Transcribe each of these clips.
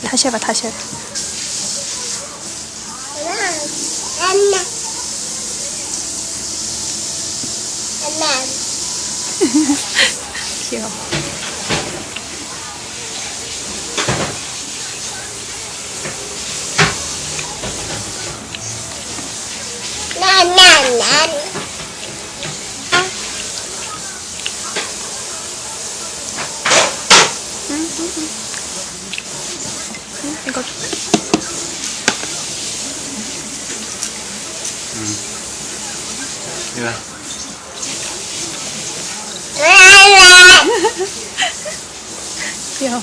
다시 해봐, 다시 해봐. 귀여워. 이거 이거 귀여워.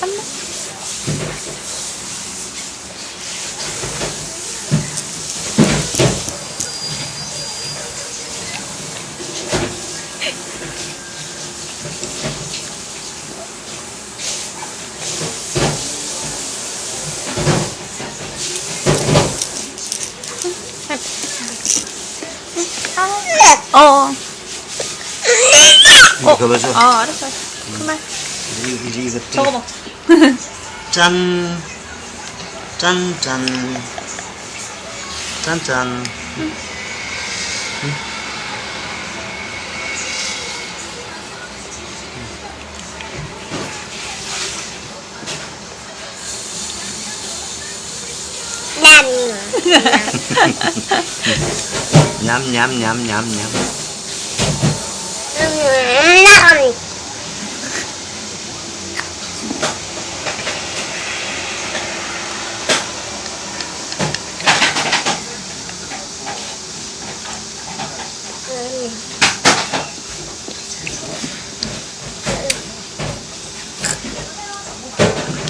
엄마. 어. 이거 봐줘. 알았어. 그만. 이거 저거 먹자. 짠. 짠짠. 짠짠. 냠냠냠냠냠.